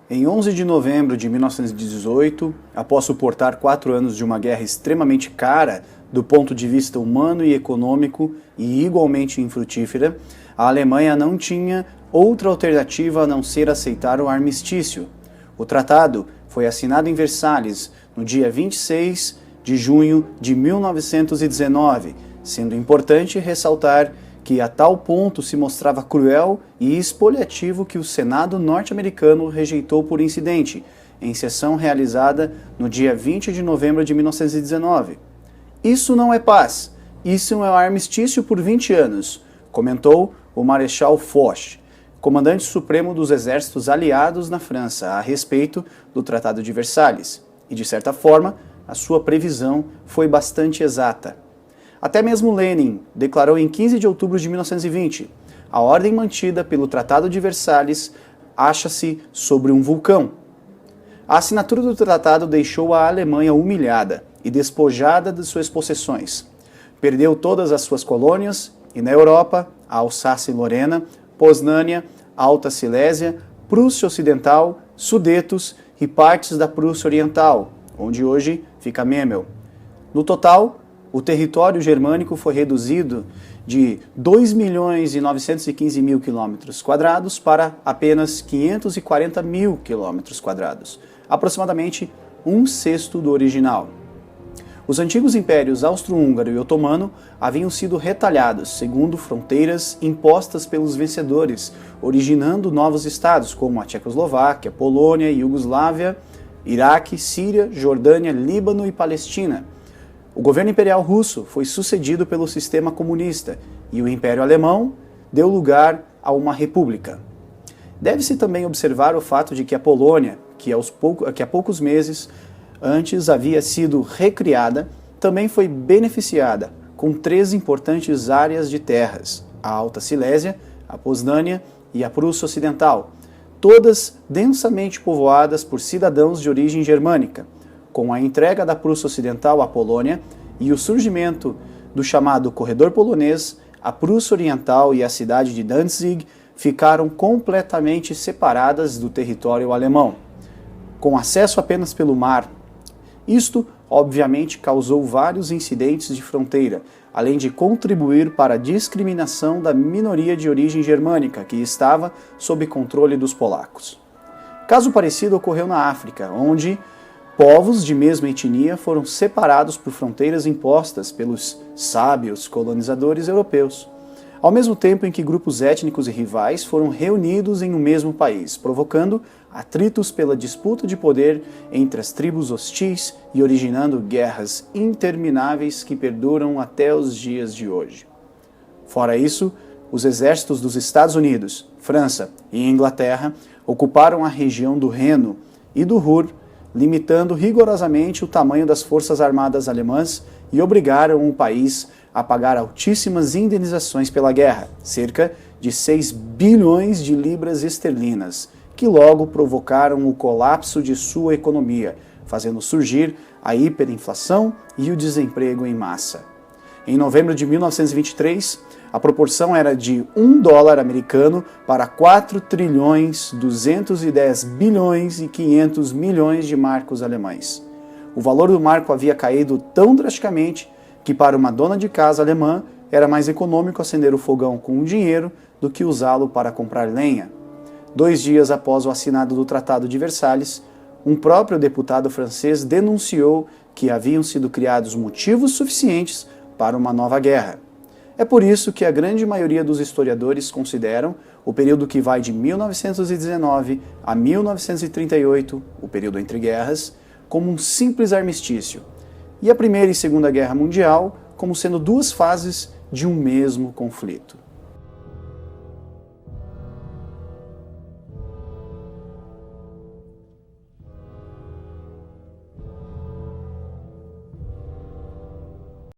Em 11 de novembro de 1918, após suportar 4 anos de uma guerra extremamente cara do ponto de vista humano e econômico e igualmente infrutífera, a Alemanha não tinha outra alternativa a não ser aceitar o armistício. O tratado foi assinado em Versalhes no dia 26 de junho de 1919, sendo importante ressaltar que a tal ponto se mostrava cruel e expoliativo que o Senado norte-americano rejeitou por incidente, em sessão realizada no dia 20 de novembro de 1919. Isso não é paz, isso é um armistício por 20 anos, comentou o Marechal Foch, comandante supremo dos exércitos aliados na França, a respeito do Tratado de Versalhes, e de certa forma, a sua previsão foi bastante exata. Até mesmo Lenin declarou em 15 de outubro de 1920, a ordem mantida pelo Tratado de Versalhes acha-se sobre um vulcão. A assinatura do tratado deixou a Alemanha humilhada e despojada de suas possessões. Perdeu todas as suas colônias e na Europa, a Alsácia e Lorena, Posnânia, Alta Silésia, Prússia Ocidental, Sudetos e partes da Prússia Oriental, onde hoje fica Memel. No total, o território germânico foi reduzido de 2.915.000 km² para apenas 540.000 km², aproximadamente 1/6 do original. Os antigos impérios austro-húngaro e otomano haviam sido retalhados segundo fronteiras impostas pelos vencedores, originando novos estados como a Tchecoslováquia, Polônia, Iugoslávia, Iraque, Síria, Jordânia, Líbano e Palestina. O governo imperial russo foi sucedido pelo sistema comunista e o Império Alemão deu lugar a uma república. Deve-se também observar o fato de que a Polônia, que há poucos meses antes havia sido recriada, também foi beneficiada com 3 importantes áreas de terras, a Alta Silésia, a Posnânia e a Prússia Ocidental, todas densamente povoadas por cidadãos de origem germânica. Com a entrega da Prússia Ocidental à Polônia e o surgimento do chamado Corredor Polonês, a Prússia Oriental e a cidade de Danzig ficaram completamente separadas do território alemão, com acesso apenas pelo mar. Isto, obviamente, causou vários incidentes de fronteira, além de contribuir para a discriminação da minoria de origem germânica que estava sob controle dos polacos. Caso parecido ocorreu na África, onde povos de mesma etnia foram separados por fronteiras impostas pelos sábios colonizadores europeus, ao mesmo tempo em que grupos étnicos e rivais foram reunidos em um mesmo país, provocando atritos pela disputa de poder entre as tribos hostis e originando guerras intermináveis que perduram até os dias de hoje. Fora isso, os exércitos dos Estados Unidos, França e Inglaterra ocuparam a região do Reno e do Ruhr, limitando rigorosamente o tamanho das forças armadas alemãs e obrigaram o país a pagar altíssimas indenizações pela guerra, cerca de 6 bilhões de libras esterlinas, que logo provocaram o colapso de sua economia, fazendo surgir a hiperinflação e o desemprego em massa. Em novembro de 1923, a proporção era de $1 americano para 4.210.500 bilhões de marcos alemães. O valor do marco havia caído tão drasticamente que para uma dona de casa alemã era mais econômico acender o fogão com dinheiro do que usá-lo para comprar lenha. 2 dias após o assinado do Tratado de Versalhes, um próprio deputado francês denunciou que haviam sido criados motivos suficientes para uma nova guerra. É por isso que a grande maioria dos historiadores consideram o período que vai de 1919 a 1938, o período entre guerras, como um simples armistício, e a Primeira e Segunda Guerra Mundial como sendo 2 fases de um mesmo conflito.